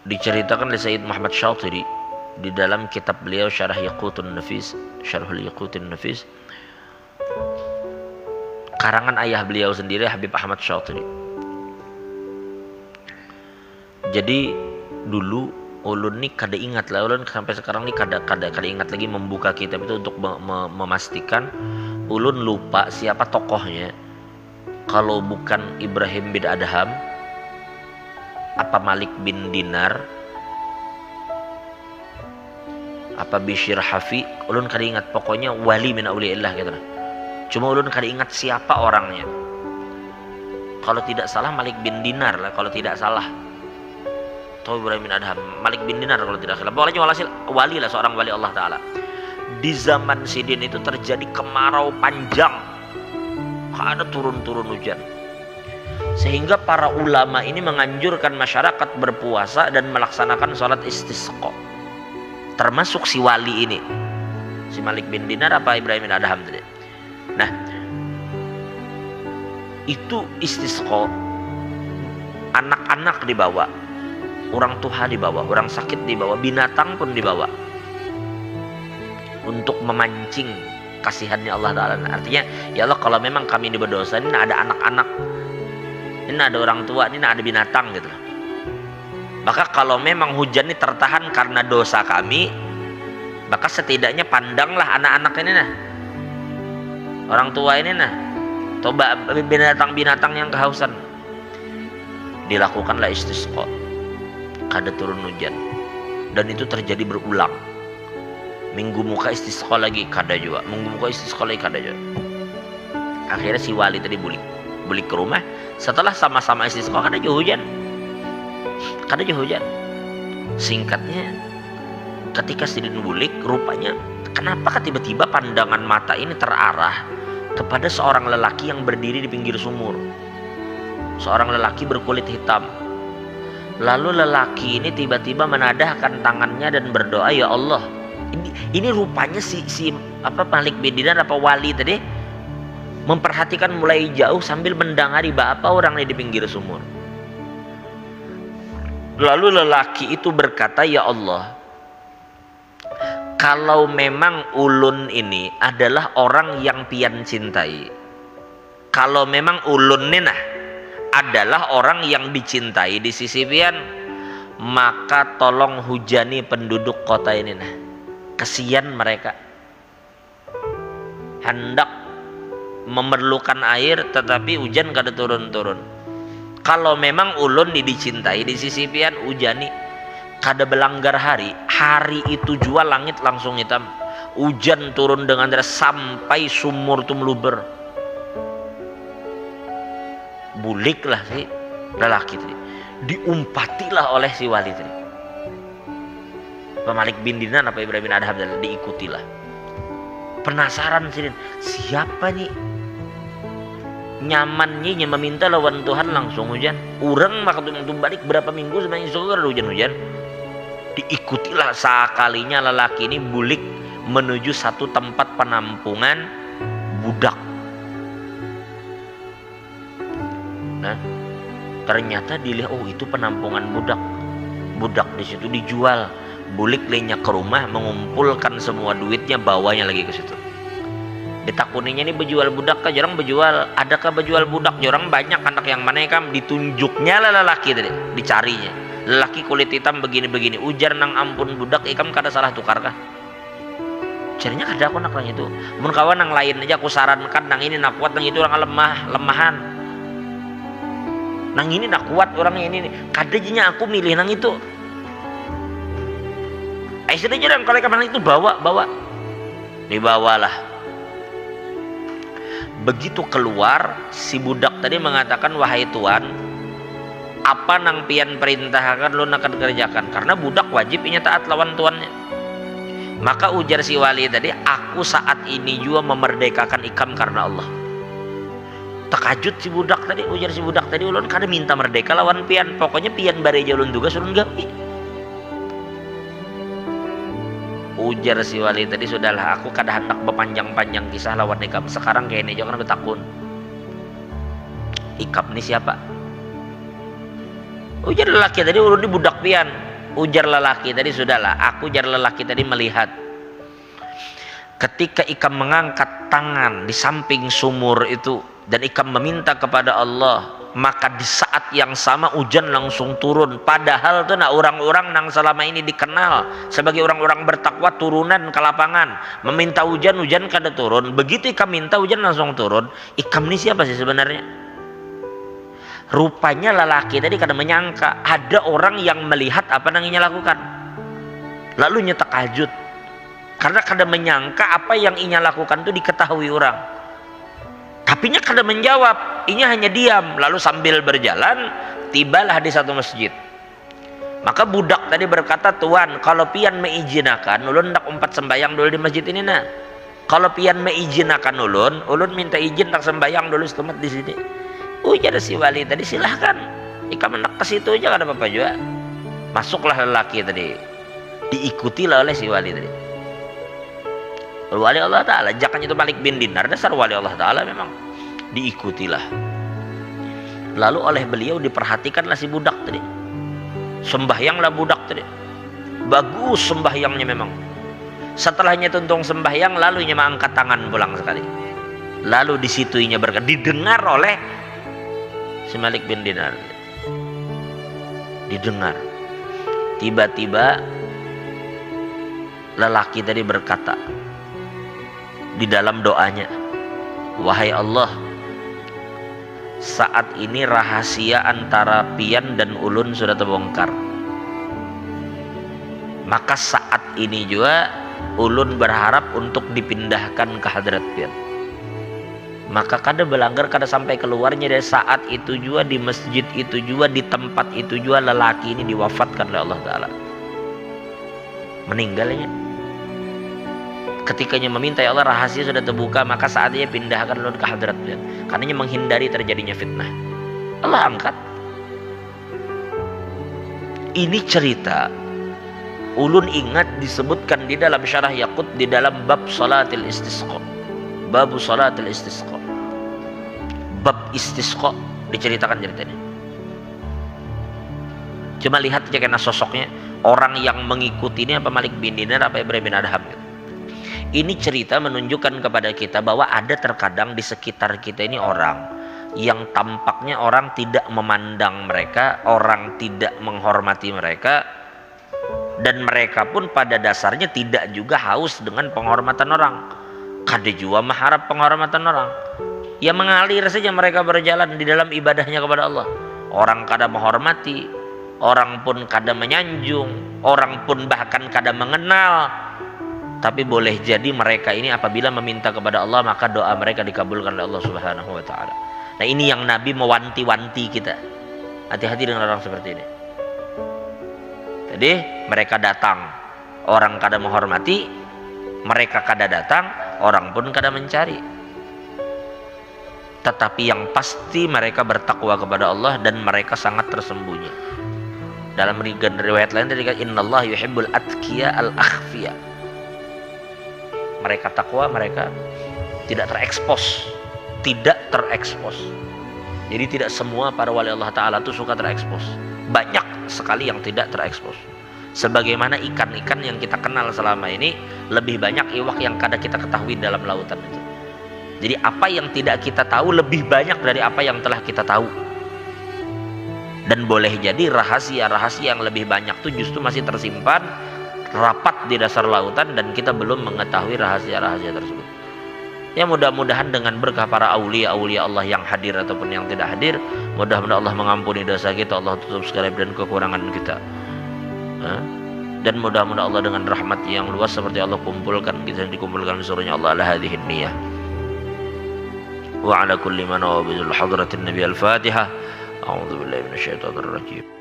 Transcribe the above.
Diceritakan oleh Sayyid Muhammad Syatiri di dalam kitab beliau Syarah Yaqutun Nafis, Syarhul Yaqutun Nafis, karangan ayah beliau sendiri Habib Ahmad Syatiri. Jadi dulu ulun nih kada ingat lah, ulun sampai sekarang nih kada ingat lagi membuka kitab itu untuk memastikan. Ulun lupa siapa tokohnya. Kalau bukan Ibrahim bin Adham, apa Malik bin Dinar, apa Bishr Hafi, ulun kada ingat. Pokoknya wali min auliyaillah gitu lah. Cuma ulun kada ingat siapa orangnya. Kalau tidak salah Malik bin Dinar lah, kalau tidak salah. Atau Ibrahim bin Adham, Malik bin Dinar kalau tidak salah. Pokoknya walhasil wali lah, seorang wali Allah Ta'ala. Di zaman Sidin itu terjadi kemarau panjang, ada turun-turun hujan, sehingga para ulama ini menganjurkan masyarakat berpuasa dan melaksanakan sholat istisqa, termasuk si wali ini, si Malik bin Dinar apa Ibrahim bin Adham tadi. Nah, itu istisqa, anak-anak dibawa, orang tua dibawa, orang sakit dibawa, binatang pun dibawa, untuk memancing kasihannya Allah Ta'ala. Artinya, ya Allah, kalau memang kami ini berdosa, ini ada anak-anak, ini ada orang tua, ini ada binatang gitu. Maka kalau memang hujan ini tertahan karena dosa kami, maka setidaknya pandanglah anak-anak ini nah, orang tua ini nah, coba binatang-binatang yang kehausan. Dilakukanlah istisqa, kada turun hujan, dan itu terjadi berulang. Minggu muka istisqa lagi kada juga, minggu muka istisqa lagi kada juga. Akhirnya si wali tadi bulik ke rumah. Setelah sama-sama istisqa kada juga hujan. Singkatnya, ketika Sidin bulik, rupanya kenapa tiba-tiba pandangan mata ini terarah kepada seorang lelaki yang berdiri di pinggir sumur. Seorang lelaki berkulit hitam. Lalu lelaki ini tiba-tiba menadahkan tangannya dan berdoa, ya Allah. Ini rupanya si Malik bin Dinar apa wali tadi memperhatikan mulai jauh sambil mendangari apa orang di pinggir sumur. Lalu lelaki itu berkata, ya Allah, kalau memang ulun ini adalah orang yang pian cintai, kalau memang ulun ini nah adalah orang yang dicintai di sisi pian, maka tolong hujani penduduk kota ini nah. Kesian mereka, hendak memerlukan air tetapi hujan kada turun-turun. Kalau memang ulun dicintai di sisi pian, hujani, kada belanggar hari itu jua langit langsung hitam, hujan turun dengan deras sampai sumur tu meluber. Buliklah si lelaki tadi, diumpatilah oleh si wali tadi, Malik bin Dinar apa Ibrahim bin Adham, diikutilah. Penasaran sih, siapa nih nyamannya meminta lawan Tuhan langsung hujan. Orang waktu balik berapa minggu sebenarnya suka hujan-hujan. Diikutilah sekalinya lelaki ini bulik menuju satu tempat penampungan budak. Nah, ternyata dilihat, oh itu penampungan budak. Budak di situ dijual. Bulik lainnya ke rumah, mengumpulkan semua duitnya, bawanya lagi ke situ. Ditakuninya ini berjual budak kah? Jorang berjual. Adakah berjual budak? Jorang banyak anak yang mana kam? Ditunjuknya lah lelaki tadi, dicarinya. Lelaki kulit hitam begini-begini. Ujar nang ampun budak, ikam kada salah tukar kah? Carinya kada aku nak nang itu. Mun kawan nang lain aja aku sarankan, nang ini nak kuat, nang itu orang lemahan. Nang ini nak kuat, orang ini. Kada jinya aku milih nang itu. Aisyah aja kalau kemana itu bawa. Dibawalah. Begitu keluar, si budak tadi mengatakan, wahai tuan, apa nang pian perintahkan lu nak kerjakan, karena budak wajib inya taat lawan tuannya. Maka ujar si wali tadi, aku saat ini juga memerdekakan ikam karena Allah. Takajut si budak tadi, ujar si budak tadi, ulun kada minta merdeka lawan pian, pokoknya pian bareja ulun tugas ulun gawi. Ujar si wali tadi, sudahlah aku kada hendak berpanjang-panjang kisah lawan ikam. Sekarang kayaknya jangan bertakun. Ikam ini siapa? Ujar lelaki tadi, ulun ini budak pian. Ujar lelaki tadi, sudahlah, aku ujar lelaki tadi melihat ketika Ikam mengangkat tangan di samping sumur itu dan Ikam meminta kepada Allah, maka di saat yang sama hujan langsung turun. Padahal tuh orang-orang yang selama ini dikenal sebagai orang-orang bertakwa turunan ke lapangan meminta hujan, hujan kada turun. Begitu Ikam minta hujan langsung turun. Ikam ini siapa sih sebenarnya? Rupanya lelaki tadi kada menyangka ada orang yang melihat apa yang ia lakukan, lalu ia takajud karena kada menyangka apa yang ia lakukan itu diketahui orang. Tapi nya kada menjawab, inya hanya diam. Lalu sambil berjalan tibalah di satu masjid. Maka budak tadi berkata, "Tuan, kalau pian meizinakan ulun ndak umpat sembayang dulu di masjid ini nah. Kalau pian meizinakan ulun minta izin tak sembayang dulu setemat di sini." Ujar si wali tadi, "Silahkan. Ikam hendak ke situ aja, kada apa-apa juga." Masuklah lelaki tadi. Diikutilah oleh si wali tadi. Wali Allah Ta'ala, jangan itu Malik bin Dinar, dasar wali Allah Ta'ala memang. Diikutilah. Lalu oleh beliau diperhatikanlah si budak tadi. Sembahyanglah budak tadi. Bagus sembahyangnya memang. Setelahnya tuntung sembahyang, lalu ia mengangkat tangan pulang sekali. Lalu di situ ia berkata, didengar oleh si Malik bin Dinar. Didengar. Tiba-tiba lelaki tadi berkata di dalam doanya, "Wahai Allah, saat ini rahasia antara pian dan ulun sudah terbongkar. Maka saat ini juga ulun berharap untuk dipindahkan ke hadrat pian." Maka kada belanggar, kada sampai keluarnya dari saat itu juga, di masjid itu juga, di tempat itu juga lelaki ini diwafatkan oleh Allah Ta'ala. Meninggalnya. Ketikanya meminta, "Ya Allah, rahasia sudah terbuka, maka saatnya pindahkan ulun ke hadrat beliau." Karena menghindari terjadinya fitnah. Allah angkat. Ini cerita ulun ingat disebutkan di dalam syarah Yaqut di dalam bab salatil istisqa. Bab salatil istisqa. Bab istisqa diceritakan ceritanya. Cuma lihat aja karena sosoknya, orang yang mengikuti ini apa Malik bin Dinar apa Ibrahim bin Adham gitu. Ini cerita menunjukkan kepada kita bahwa ada terkadang di sekitar kita ini orang yang tampaknya orang tidak memandang mereka, orang tidak menghormati mereka, dan mereka pun pada dasarnya tidak juga haus dengan penghormatan orang. Kada juga mengharap penghormatan orang. Ya mengalir saja mereka berjalan di dalam ibadahnya kepada Allah. Orang kada menghormati, orang pun kada menyanjung, orang pun bahkan kada mengenal. Tapi boleh jadi mereka ini apabila meminta kepada Allah, maka doa mereka dikabulkan oleh Allah Subhanahu wa Ta'ala. Nah, ini yang Nabi mewanti-wanti kita. Hati-hati dengan orang seperti ini. Jadi mereka datang, orang kada menghormati, mereka kada datang, orang pun kada mencari. Tetapi yang pasti mereka bertakwa kepada Allah dan mereka sangat tersembunyi. Dalam riwayat lain dikatakan, "Innallaha yuhibbul atqiya al-akhfiya." Mereka takwa, mereka tidak terekspos, Jadi tidak semua para wali Allah Ta'ala itu suka terekspos. Banyak sekali yang tidak terekspos. Sebagaimana ikan-ikan yang kita kenal selama ini, lebih banyak iwak yang kada kita ketahui dalam lautan itu. Jadi apa yang tidak kita tahu lebih banyak dari apa yang telah kita tahu. Dan boleh jadi rahasia-rahasia yang lebih banyak itu justru masih tersimpan rapat di dasar lautan dan kita belum mengetahui rahasia-rahasia tersebut. Ya mudah-mudahan dengan berkah para aulia-aulia Allah yang hadir ataupun yang tidak hadir, mudah-mudahan Allah mengampuni dosa kita, Allah tutup segala dan kekurangan kita. Dan mudah-mudahan Allah dengan rahmat yang luas seperti Allah kumpulkan kita dikumpulkan surahnya Allah ala hadhihi niyah. Wa ala kulli man wa bi hadratin nabi al-Fatihah. A'udzu billahi minasyaitonir rajim.